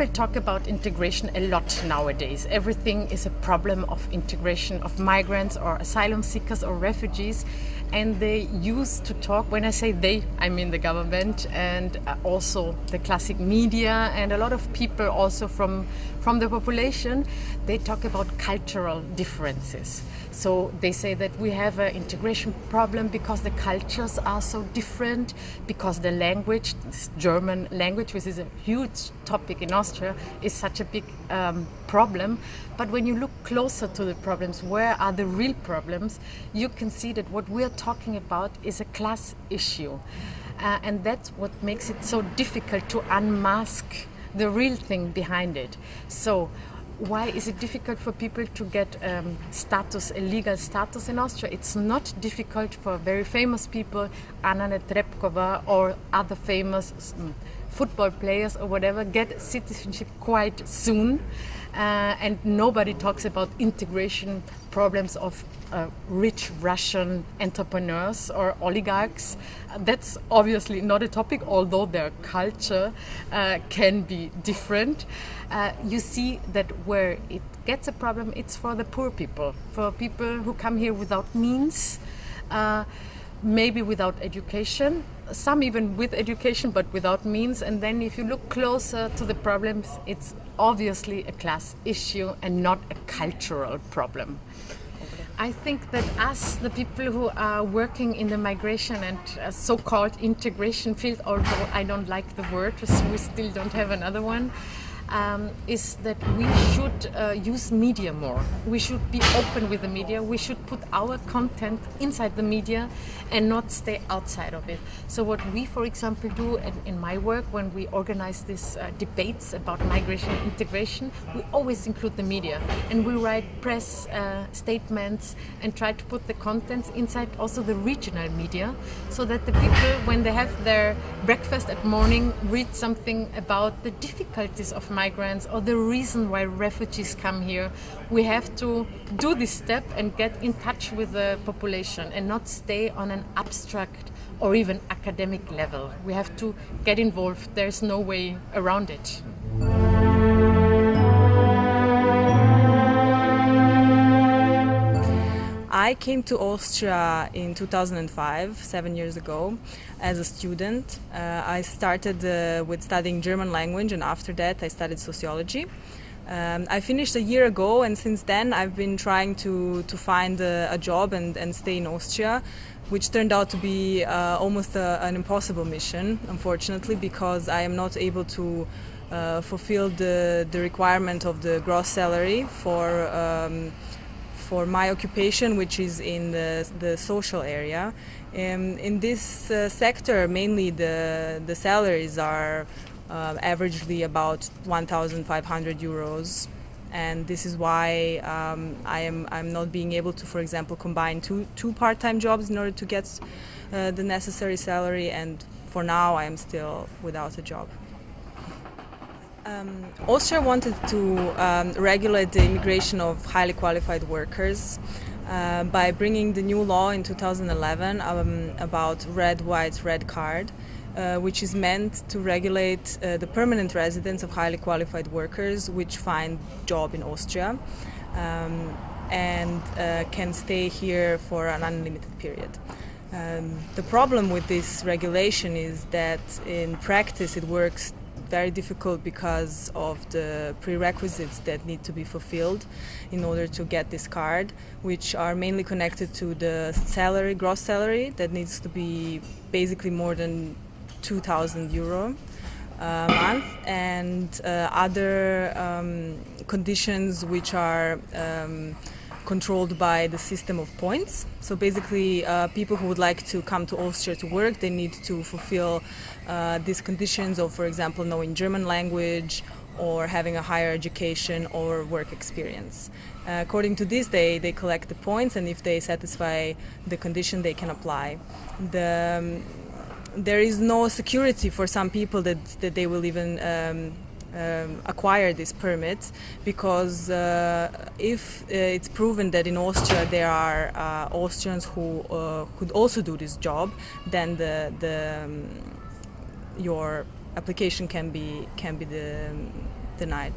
People talk about integration a lot nowadays. Everything is a problem of integration of migrants or asylum seekers or refugees. And they used to talk, when I say they, I mean the government and also the classic media and a lot of people also from the population, they talk about cultural differences. So they say that we have an integration problem because the cultures are so different, because the language, this German language, which is a huge topic in Austria, is such a big problem. But when you look closer to the problems, where are the real problems, you can see that what we are talking about is a class issue. And that's what makes it so difficult to unmask the real thing behind it. So why is it difficult for people to get status, a legal status in Austria? It's not difficult for very famous people, Anna Netrebkova or other famous football players or whatever, get citizenship quite soon. And nobody talks about integration problems of rich Russian entrepreneurs or oligarchs. That's obviously not a topic, although their culture can be different. You see that where it gets a problem, it's for the poor people, for people who come here without means, maybe without education, some even with education but without means. And then if you look closer to the problems, it's obviously a class issue and not a cultural problem. I think that us, the people who are working in the migration and so-called integration field, although I don't like the word, so we still don't have another one, is that we should use media more. We should be open with the media. We should put our content inside the media and not stay outside of it. So what we, for example, do in my work when we organize these debates about migration and integration, we always include the media. And we write press statements and try to put the contents inside also the regional media, so that the people, when they have their breakfast at morning, read something about the difficulties of migrants or the reason why refugees come here. We have to do this step and get in touch with the population and not stay on an abstract or even academic level. We have to get involved. There's no way around it. I came to Austria in 2005, 7 years ago, as a student. I started with studying German language, and after that I studied sociology. I finished a year ago, and since then I've been trying to find a job and stay in Austria, which turned out to be almost an impossible mission, unfortunately, because I am not able to fulfill the requirement of the gross salary for my occupation, which is in the social area. In this sector, mainly the salaries are averagely about 1,500 euros, and this is why I'm not being able to, for example, combine two part-time jobs in order to get the necessary salary, and for now I am still without a job. Austria wanted to regulate the immigration of highly qualified workers by bringing the new law in 2011 about red, white, red card, which is meant to regulate the permanent residence of highly qualified workers which find job in Austria and can stay here for an unlimited period. The problem with this regulation is that in practice it works very difficult because of the prerequisites that need to be fulfilled in order to get this card, which are mainly connected to the salary, gross salary, that needs to be basically more than 2,000 euro a month, and other conditions which are controlled by the system of points. So basically people who would like to come to Austria to work, they need to fulfill these conditions of, for example, knowing German language or having a higher education or work experience. According to this, they collect the points, and if they satisfy the condition, they can apply. There is no security for some people that they will even acquire this permit, because if it's proven that in Austria there are Austrians who could also do this job, then your application can be denied.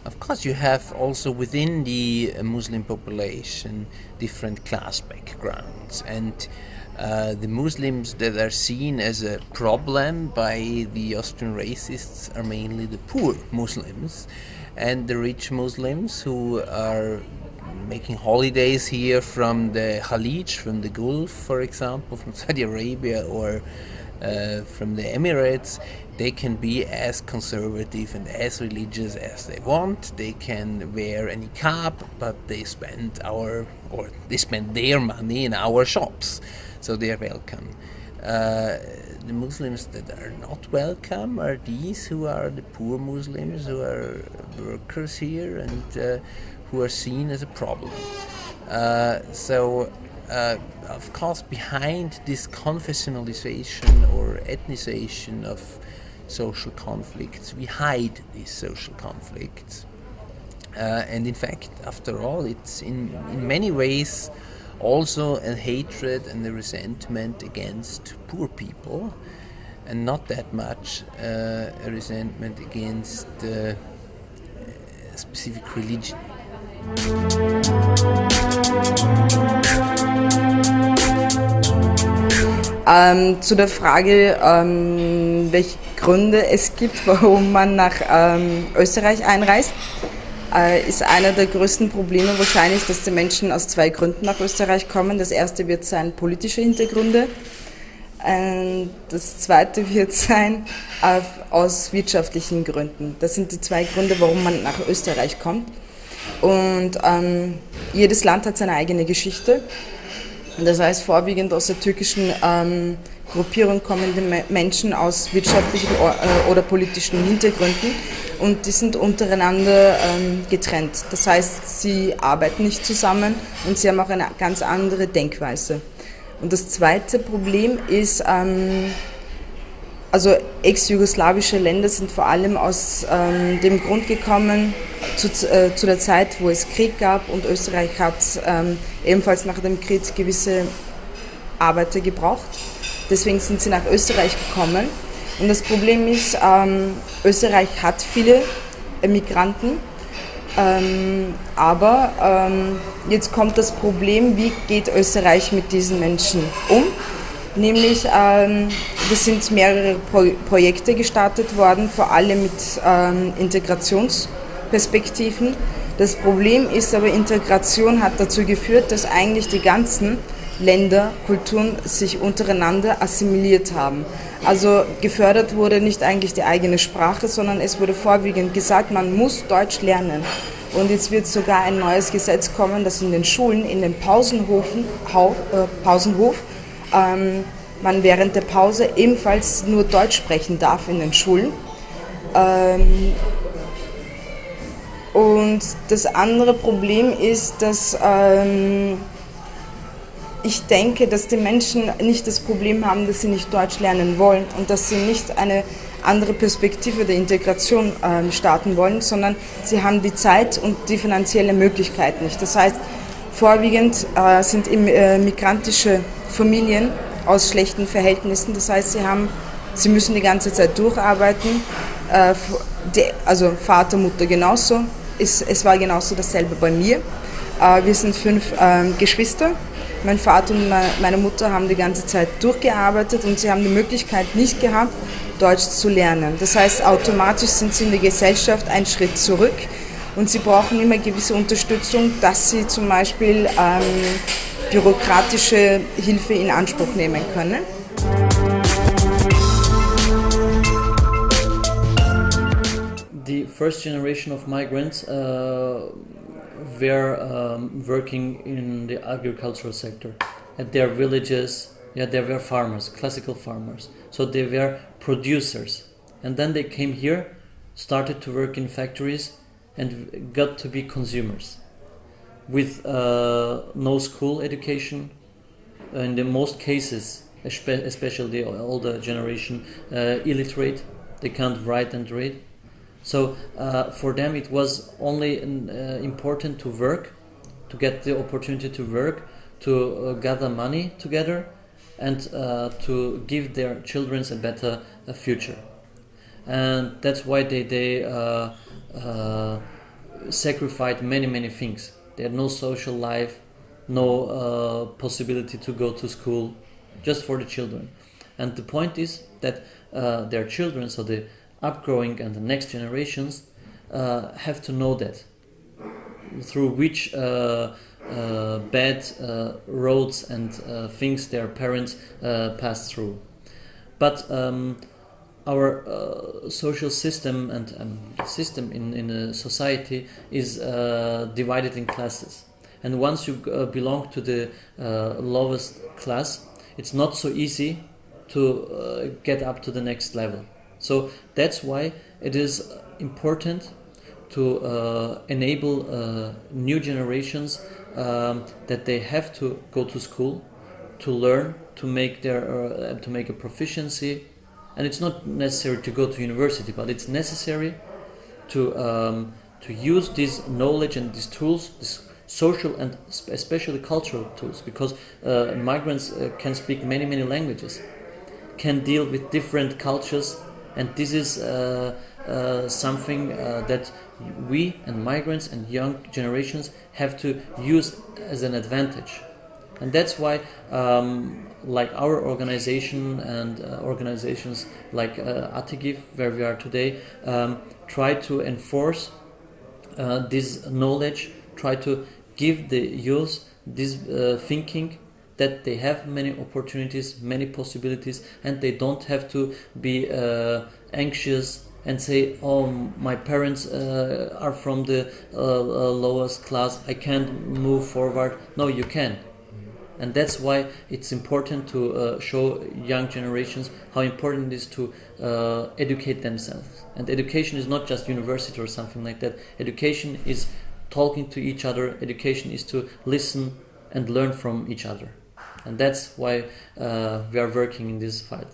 Of course, you have also within the Muslim population different class backgrounds, and the Muslims that are seen as a problem by the Austrian racists are mainly the poor Muslims, and the rich Muslims who are making holidays here from the Khalij, from the Gulf, for example, from Saudi Arabia or from the Emirates. They can be as conservative and as religious as they want. They can wear a niqab, but they spend their money in our shops, so they are welcome. The Muslims that are not welcome are these who are the poor Muslims, who are workers here and who are seen as a problem. Of course, behind this confessionalization or ethnicization of social conflicts, we hide these social conflicts. And in fact, after all, it's in many ways also a hatred and a resentment against poor people, and not that much a resentment against a specific religion. Zu der Frage, welche Gründe es gibt, warum man nach Österreich einreist, ist einer der größten Probleme wahrscheinlich, dass die Menschen aus zwei Gründen nach Österreich kommen. Das erste wird sein politische Hintergründe, das zweite wird sein aus wirtschaftlichen Gründen. Das sind die zwei Gründe, warum man nach Österreich kommt. Und jedes Land hat seine eigene Geschichte. Das heißt, vorwiegend aus der türkischen Gruppierung kommende Menschen aus wirtschaftlichen oder politischen Hintergründen, und die sind untereinander getrennt. Das heißt, sie arbeiten nicht zusammen und sie haben auch eine ganz andere Denkweise. Und das zweite Problem ist, also ex-jugoslawische Länder sind vor allem aus dem Grund gekommen, zu der Zeit, wo es Krieg gab, und Österreich hat ebenfalls nach dem Krieg gewisse Arbeiter gebraucht. Deswegen sind sie nach Österreich gekommen. Und das Problem ist, Österreich hat viele Migranten, aber jetzt kommt das Problem, wie geht Österreich mit diesen Menschen um? Nämlich, es sind mehrere Projekte gestartet worden, vor allem mit Integrationsperspektiven. Das Problem ist aber, Integration hat dazu geführt, dass eigentlich die ganzen Länder, Kulturen sich untereinander assimiliert haben. Also gefördert wurde nicht eigentlich die eigene Sprache, sondern es wurde vorwiegend gesagt, man muss Deutsch lernen. Und jetzt wird sogar ein neues Gesetz kommen, dass in den Schulen, in den Pausenhof, man während der Pause ebenfalls nur Deutsch sprechen darf in den Schulen. Und das andere Problem ist, dass ich denke, dass die Menschen nicht das Problem haben, dass sie nicht Deutsch lernen wollen und dass sie nicht eine andere Perspektive der Integration starten wollen, sondern sie haben die Zeit und die finanzielle Möglichkeit nicht. Das heißt, vorwiegend sind migrantische Familien aus schlechten Verhältnissen. Das heißt, sie müssen die ganze Zeit durcharbeiten. Also Vater, Mutter genauso. Es war genauso dasselbe bei mir. Wir sind 5 Geschwister. Mein Vater und meine Mutter haben die ganze Zeit durchgearbeitet und sie haben die Möglichkeit nicht gehabt, Deutsch zu lernen. Das heißt, automatisch sind sie in der Gesellschaft einen Schritt zurück und sie brauchen immer gewisse Unterstützung, dass sie zum Beispiel bürokratische Hilfe in Anspruch nehmen können. The first generation of migrants were working in the agricultural sector. At their villages, they were farmers, classical farmers. So they were producers. And then they came here, started to work in factories, and got to be consumers. With no school education, in the most cases, especially the older generation, illiterate, they can't write and read. So for them it was only important to work, to get the opportunity to work, to gather money together, and to give their children a better future. And that's why they sacrificed many things. They had no social life, no possibility to go to school, just for the children. And the point is that their children, so the upgrowing and the next generations, have to know that through which bad roads and things their parents passed through. But our social system and system in a society is divided in classes. And once you belong to the lowest class, it's not so easy to get up to the next level. So that's why it is important to enable new generations that they have to go to school, to learn, to make a proficiency. And it's not necessary to go to university, but it's necessary to use this knowledge and these tools, these social and especially cultural tools, because migrants can speak many languages, can deal with different cultures, and this is something that we and migrants and young generations have to use as an advantage. And that's why like our organization and organizations like Atigiv, where we are today, try to enforce this knowledge, try to give the youth this thinking that they have many opportunities, many possibilities, and they don't have to be anxious and say, oh, my parents are from the lowest class, I can't move forward. No, you can. And that's why it's important to show young generations how important it is to educate themselves. And education is not just university or something like that. Education is talking to each other. Education is to listen and learn from each other. And that's why we are working in this fight.